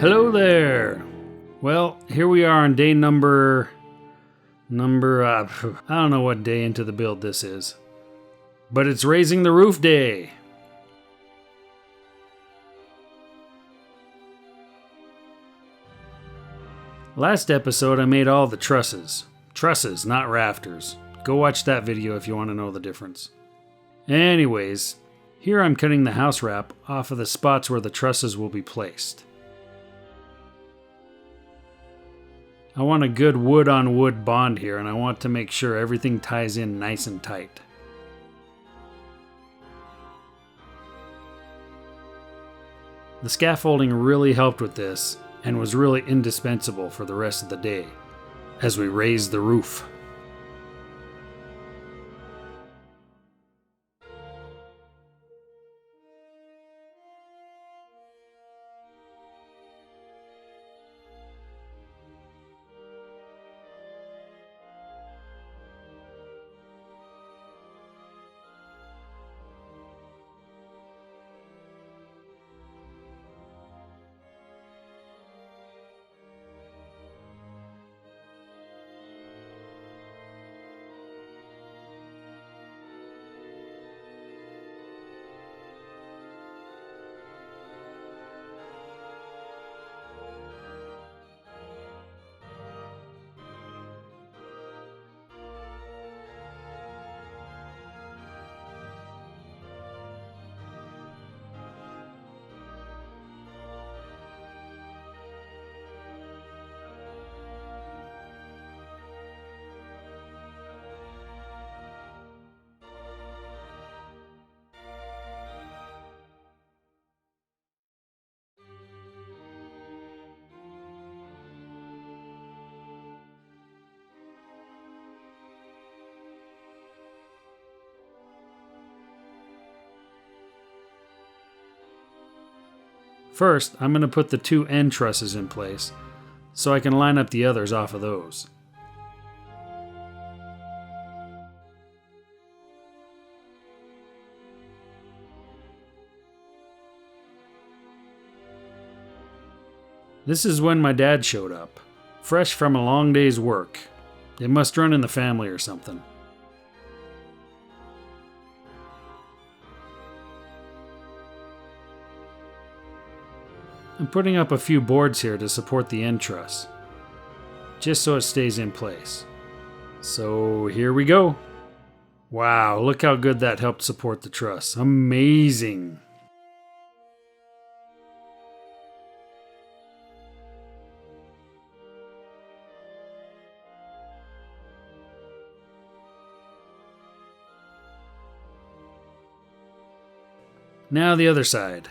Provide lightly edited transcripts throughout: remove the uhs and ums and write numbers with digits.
Hello there. Well, here we are on day number I don't know what day into the build this is, but it's raising the roof day. Last episode I made all the trusses. Trusses, not rafters. Go watch that video if you want to know the difference. Anyways, here I'm cutting the house wrap off of the spots where the trusses will be placed. I want a good wood on wood bond here, and I want to make sure everything ties in nice and tight. The scaffolding really helped with this and was really indispensable for the rest of the day as we raised the roof. First, I'm going to put the two end trusses in place so I can line up the others off of those. This is when my dad showed up, fresh from a long day's work. It must run in the family or something. I'm putting up a few boards here to support the end truss, just so it stays in place. So here we go. Wow, look how good that helped support the truss. Amazing. Now the other side.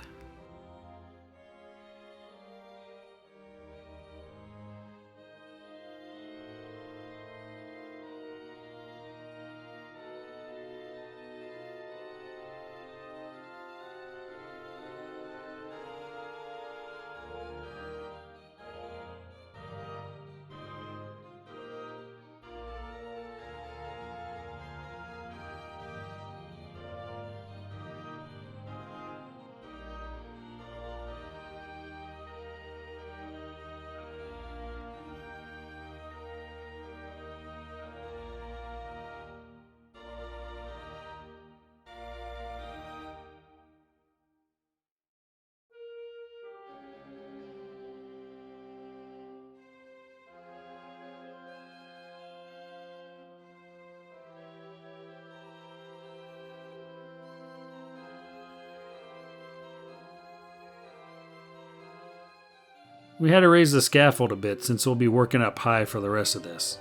We had to raise the scaffold a bit since we'll be working up high for the rest of this.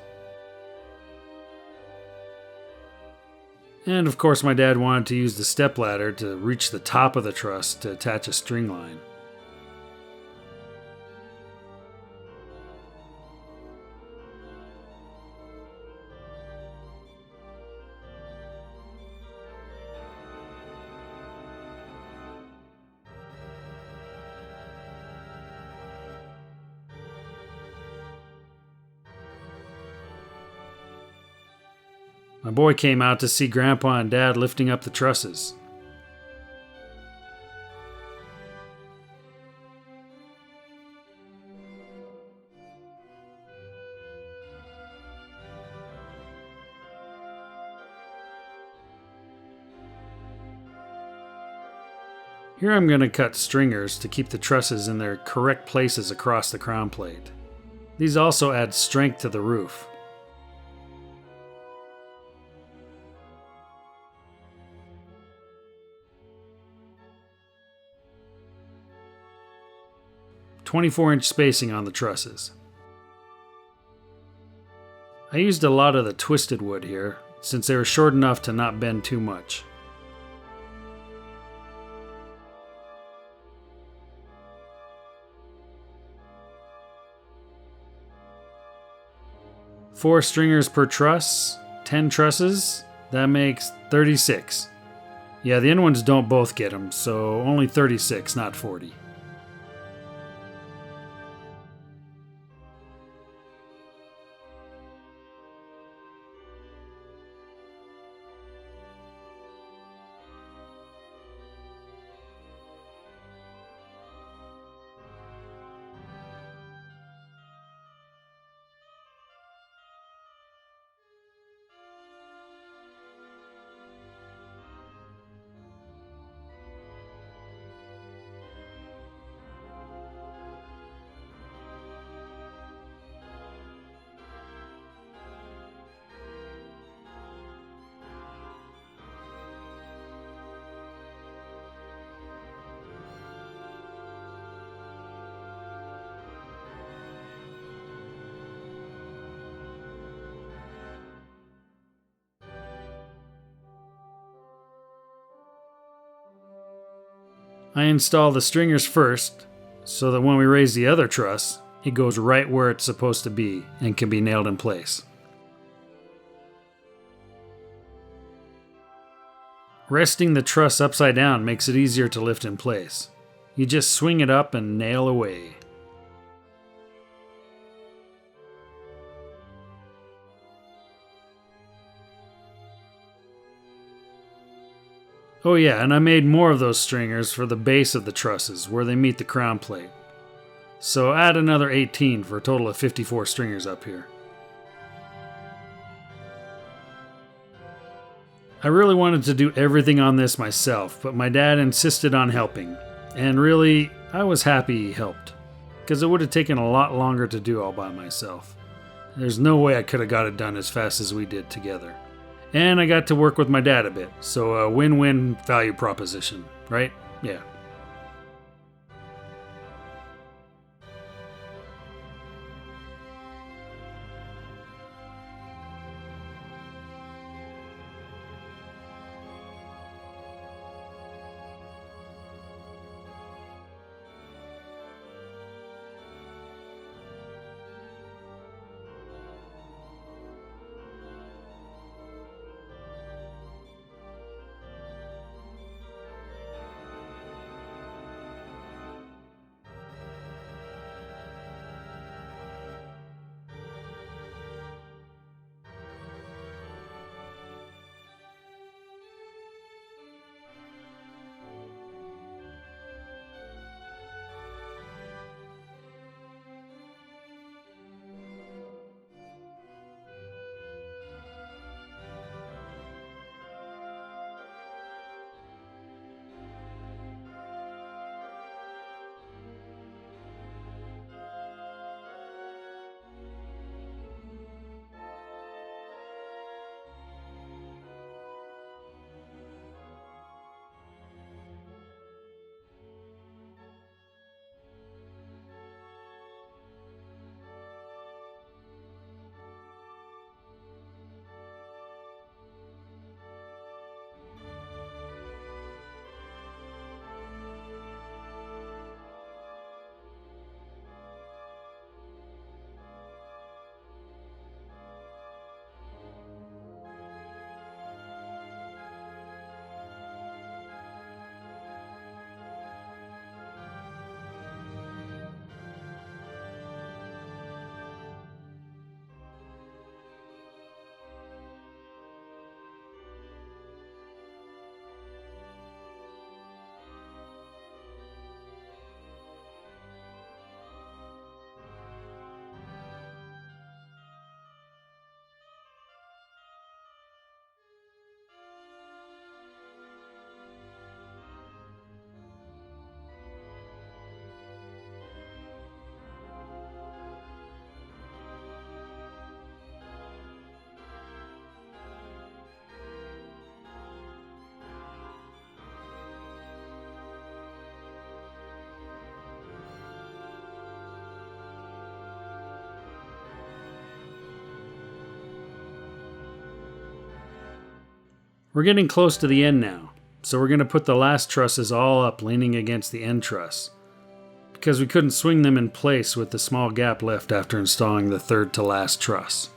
And of course my dad wanted to use the stepladder to reach the top of the truss to attach a string line. My boy came out to see Grandpa and Dad lifting up the trusses. Here I'm going to cut stringers to keep the trusses in their correct places across the crown plate. These also add strength to the roof. "24-inch spacing on the trusses. I used a lot of the twisted wood here, since they were short enough to not bend too much. Four stringers per truss, 10 trusses, that makes 36. Yeah, the end ones don't both get them, so only 36, not 40. I install the stringers first, so that when we raise the other truss, it goes right where it's supposed to be and can be nailed in place. Resting the truss upside down makes it easier to lift in place. You just swing it up and nail away. Oh yeah, and I made more of those stringers for the base of the trusses where they meet the crown plate. So add another 18 for a total of 54 stringers up here. I really wanted to do everything on this myself, but my dad insisted on helping. And really, I was happy he helped, because it would have taken a lot longer to do all by myself. There's no way I could have got it done as fast as we did together. And I got to work with my dad a bit, so a win-win value proposition, right? Yeah. We're getting close to the end now, so we're going to put the last trusses all up leaning against the end truss, because we couldn't swing them in place with the small gap left after installing the third to last truss.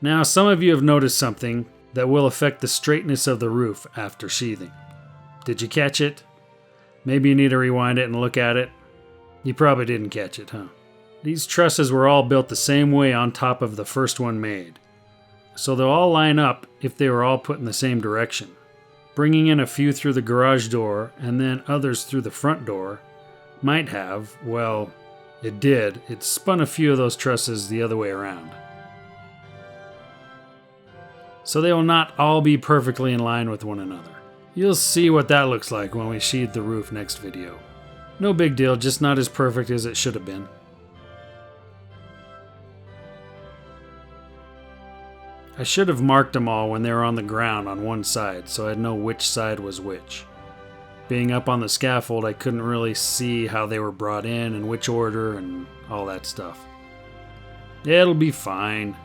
Now, some of you have noticed something that will affect the straightness of the roof after sheathing. Did you catch it? Maybe you need to rewind it and look at it. You probably didn't catch it, huh? These trusses were all built the same way on top of the first one made, so they'll all line up if they were all put in the same direction. Bringing in a few through the garage door and then others through the front door might have, well, it did. It spun a few of those trusses the other way around. So they will not all be perfectly in line with one another. You'll see what that looks like when we sheathe the roof next video. No big deal, just not as perfect as it should have been. I should have marked them all when they were on the ground on one side, so I'd know which side was which. Being up on the scaffold, I couldn't really see how they were brought in and which order and all that stuff. It'll be fine.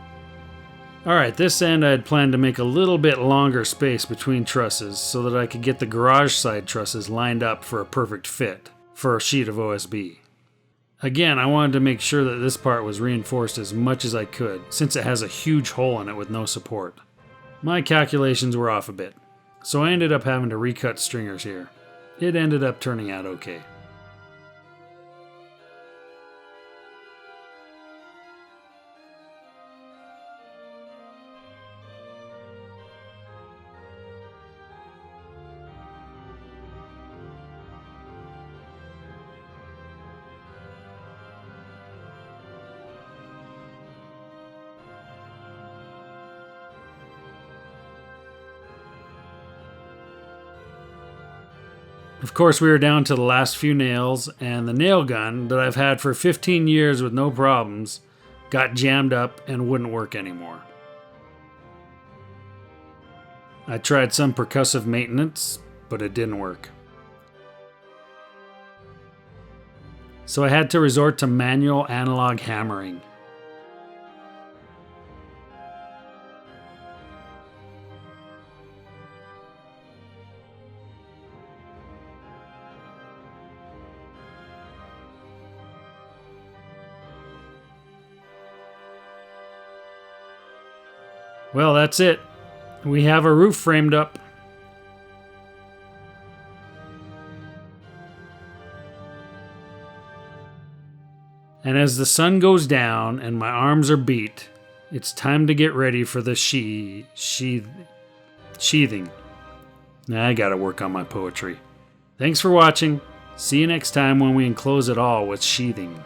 Alright, this end I had planned to make a little bit longer space between trusses so that I could get the garage side trusses lined up for a perfect fit for a sheet of OSB. Again, I wanted to make sure that this part was reinforced as much as I could, since it has a huge hole in it with no support. My calculations were off a bit, so I ended up having to recut stringers here. It ended up turning out okay. Of course, we were down to the last few nails, and the nail gun that I've had for 15 years with no problems got jammed up and wouldn't work anymore. I tried some percussive maintenance, but it didn't work. So I had to resort to manual analog hammering. Well, that's it. We have a roof framed up. And as the sun goes down and my arms are beat, it's time to get ready for the sheathing. Now I gotta work on my poetry. Thanks for watching. See you next time when we enclose it all with sheathing.